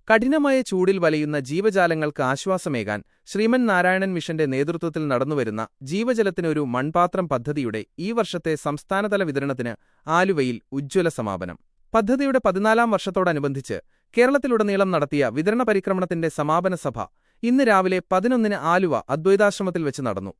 കഠിനമായ ചൂടിൽ വലയുന്ന ജീവജാലങ്ങൾക്ക് ആശ്വാസമേകാൻ ശ്രീമൻ നാരായണൻ മിഷന്റെ നേതൃത്വത്തിൽ നടന്നുവരുന്ന ജീവജലത്തിനൊരു മൺപാത്രം പദ്ധതിയുടെ ഈ വർഷത്തെ സംസ്ഥാനതല വിതരണത്തിന് ആലുവയിൽ ഉജ്ജ്വല സമാപനം. പദ്ധതിയുടെ 14ാം വർഷത്തോടനുബന്ധിച്ച് കേരളത്തിലുടനീളം നടത്തിയ വിതരണ പരിക്രമണത്തിന്റെ സമാപന സഭ ഇന്ന് രാവിലെ 11-ന് ആലുവ അദ്വൈതാശ്രമത്തിൽ വെച്ച് നടന്നു.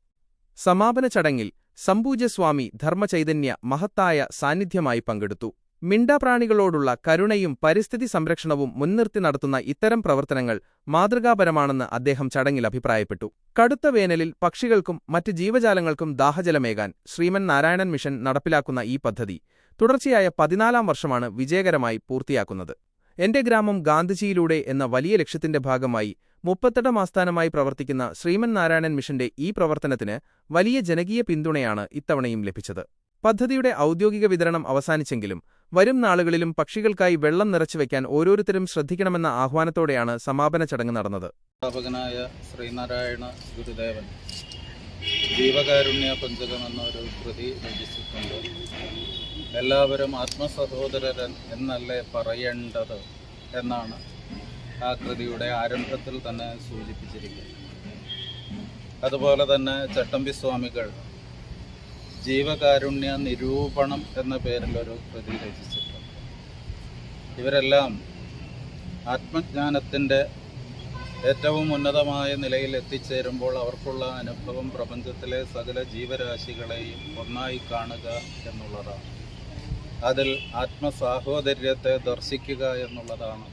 സമാപന ചടങ്ങിൽ സംപൂജ്യസ്വാമി ധർമ്മചൈതന്യ മഹത്തായ സാന്നിധ്യമായി പങ്കെടുത്തു. മിണ്ടാപ്രാണികളോടുള്ള കരുണയും പരിസ്ഥിതി സംരക്ഷണവും മുൻനിർത്തി നടത്തുന്ന ഇത്തരം പ്രവർത്തനങ്ങൾ മാതൃകാപരമാണെന്ന് അദ്ദേഹം ചടങ്ങിൽ അഭിപ്രായപ്പെട്ടു. കടുത്ത വേനലിൽ പക്ഷികൾക്കും മറ്റ് ജീവജാലങ്ങൾക്കും ദാഹജലമേകാൻ ശ്രീമൻ നാരായണൻ മിഷൻ നടപ്പിലാക്കുന്ന ഈ പദ്ധതി തുടർച്ചയായ 14ാം വർഷമാണ് വിജയകരമായി പൂർത്തിയാക്കുന്നത്. എന്റെ ഗ്രാമം ഗാന്ധിജിയിലൂടെ എന്ന വലിയ ലക്ഷ്യത്തിന്റെ ഭാഗമായി 38 ആസ്ഥാനമായി പ്രവർത്തിക്കുന്ന ശ്രീമൻ നാരായണൻ മിഷന്റെ ഈ പ്രവർത്തനത്തിന് വലിയ ജനകീയ പിന്തുണയാണ് ഇത്തവണയും ലഭിച്ചത്. പദ്ധതിയുടെ ഔദ്യോഗിക വിതരണം അവസാനിച്ചെങ്കിലും വരും നാളുകളിലും പക്ഷികൾക്കായി വെള്ളം നിറച്ചുവെക്കാൻ ഓരോരുത്തരും ശ്രദ്ധിക്കണമെന്ന ആഹ്വാനത്തോടെയാണ് സമാപന ചടങ്ങ് നടന്നത്. സ്ഥാപകനായ ശ്രീനാരായണ ഗുരുദേവൻ ജീവകാരുണ്യ പഞ്ചകം എന്നൊരു കൃതി രചിച്ചിട്ടുണ്ട്. എല്ലാവരും ആത്മസഹോദരൻ എന്നല്ലേ പറയേണ്ടത് എന്നാണ് ആ കൃതിയുടെ ആരംഭത്തിൽ തന്നെ സൂചിപ്പിച്ചിരിക്കുന്നത്. അതുപോലെ തന്നെ ചട്ടമ്പി സ്വാമികൾ ജീവകാരുണ്യ നിരൂപണം എന്ന പേരിലൊരു കൃതി രചിച്ചിട്ടുണ്ട്. ഇവരെല്ലാം ആത്മജ്ഞാനത്തിൻ്റെ ഏറ്റവും ഉന്നതമായ നിലയിൽ എത്തിച്ചേരുമ്പോൾ അവർക്കുള്ള അനുഭവം പ്രപഞ്ചത്തിലെ സകല ജീവരാശികളെയും ഒന്നായി കാണുക എന്നുള്ളതാണ്. അതിൽ ആത്മസാഹോദര്യത്തെ ദർശിക്കുക എന്നുള്ളതാണ്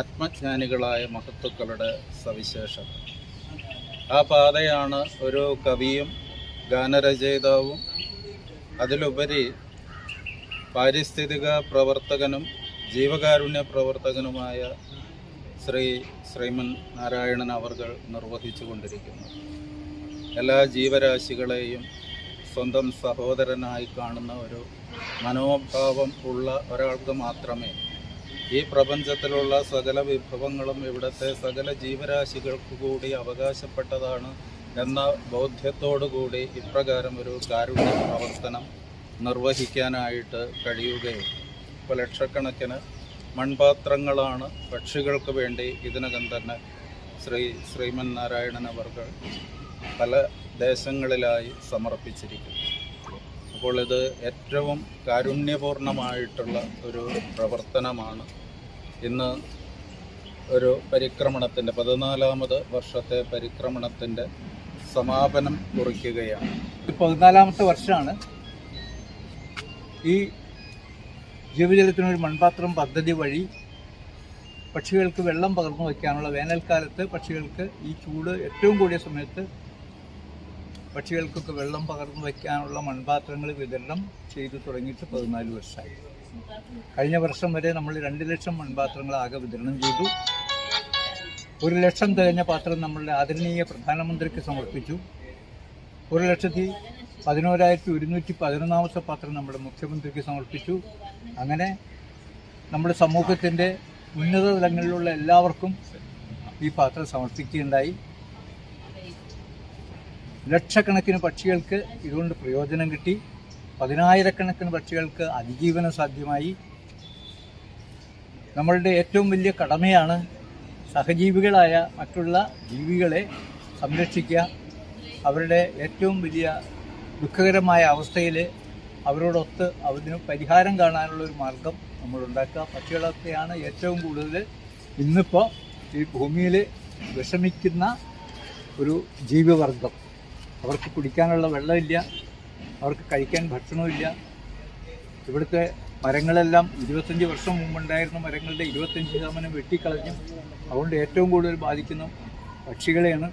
ആത്മജ്ഞാനികളായ മഹത്തുക്കളുടെ സവിശേഷത. ആ പാതയാണ് ഒരു കവിയും ഗാനരചയിതാവും അതിലുപരി പാരിസ്ഥിതിക പ്രവർത്തകനും ജീവകാരുണ്യ പ്രവർത്തകനുമായ ശ്രീമൻ നാരായണൻ അവർകൾ നിർവഹിച്ചു കൊണ്ടിരിക്കുന്നത്. എല്ലാ ജീവരാശികളെയും സ്വന്തം സഹോദരനായി കാണുന്ന ഒരു മനോഭാവം ഉള്ള ഒരാൾക്ക് മാത്രമേ ഈ പ്രപഞ്ചത്തിലുള്ള സകല വിഭവങ്ങളും ഇവിടുത്തെ സകല ജീവരാശികൾക്ക് കൂടി അവകാശപ്പെട്ടതാണ് എന്ന ബോധ്യത്തോടുകൂടി ഇപ്രകാരം ഒരു കാരുണ്യ പ്രവർത്തനം നിർവഹിക്കാനായിട്ട് കഴിയുകയുള്ളൂ. ഇപ്പോൾ ലക്ഷക്കണക്കിന് മൺപാത്രങ്ങളാണ് പക്ഷികൾക്ക് വേണ്ടി ഇതിനകം തന്നെ ശ്രീമൻ നാരായണൻ അവർകൾ പല ദേശങ്ങളിലായി സമർപ്പിച്ചിരിക്കുന്നു. അപ്പോൾ ഇത് ഏറ്റവും കാരുണ്യപൂർണമായിട്ടുള്ള ഒരു പ്രവർത്തനമാണ്. ഇന്ന് ഒരു പരിക്രമണത്തിൻ്റെ 14ാമത് വർഷത്തെ പരിക്രമണത്തിൻ്റെ സമാപനം കുറിക്കുകയാണ്. 14ാമത്തെ വർഷമാണ് ഈ ജീവജലത്തിനൊരു മൺപാത്രം പദ്ധതി വഴി പക്ഷികൾക്ക് വെള്ളം പകർന്നു വയ്ക്കാനുള്ള വേനൽക്കാലത്ത് പക്ഷികൾക്ക് ഈ ചൂട് ഏറ്റവും കൂടിയ സമയത്ത് പക്ഷികൾക്കൊക്കെ വെള്ളം പകർന്നു വയ്ക്കാനുള്ള മൺപാത്രങ്ങൾ വിതരണം ചെയ്തു തുടങ്ങിയിട്ട് 14 വർഷമായി. കഴിഞ്ഞ വർഷം വരെ നമ്മൾ 2 ലക്ഷം മൺപാത്രങ്ങൾ ആകെ വിതരണം ചെയ്തു. 1 ലക്ഷം തികഞ്ഞ പാത്രം നമ്മളുടെ ആദരണീയ പ്രധാനമന്ത്രിക്ക് സമർപ്പിച്ചു. 1,11,111 പാത്രം നമ്മുടെ മുഖ്യമന്ത്രിക്ക് സമർപ്പിച്ചു. അങ്ങനെ നമ്മുടെ സമൂഹത്തിൻ്റെ ഉന്നത തലങ്ങളിലുള്ള എല്ലാവർക്കും ഈ പാത്രം സമർപ്പിക്കുകയുണ്ടായി. ലക്ഷക്കണക്കിന് പക്ഷികൾക്ക് ഇതുകൊണ്ട് പ്രയോജനം കിട്ടി. 10,000-കണക്കിന് പക്ഷികൾക്ക് അതിജീവനം സാധ്യമായി. നമ്മളുടെ ഏറ്റവും വലിയ കടമയാണ് സഹജീവികളായ മറ്റുള്ള ജീവികളെ സംരക്ഷിക്കുക. അവരുടെ ഏറ്റവും വലിയ ദുഃഖകരമായ അവസ്ഥയിൽ അവരോടൊത്ത് അതിന് പരിഹാരം കാണാനുള്ളൊരു മാർഗം നമ്മളുണ്ടാക്കുക. പക്ഷികളൊക്കെയാണ് ഏറ്റവും കൂടുതൽ ഇന്നിപ്പോൾ ഈ ഭൂമിയിൽ വിഷമിക്കുന്ന ഒരു ജീവിവർഗം. അവർക്ക് കുടിക്കാനുള്ള വെള്ളമില്ല, അവർക്ക് കഴിക്കാൻ ഭക്ഷണമില്ല. ഇവിടുത്തെ മരങ്ങളെല്ലാം 25 വർഷം മുമ്പുണ്ടായിരുന്ന മരങ്ങളുടെ 25% വെട്ടിക്കളഞ്ഞു. അതുകൊണ്ട് ഏറ്റവും കൂടുതൽ ബാധിക്കുന്ന പക്ഷികളെയാണ്.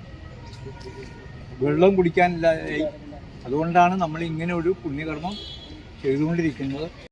വെള്ളം കുടിക്കാനില്ലാതായി. അതുകൊണ്ടാണ് നമ്മൾ ഇങ്ങനെ ഒരു പുണ്യകർമ്മം ചെയ്തുകൊണ്ടിരിക്കുന്നത്.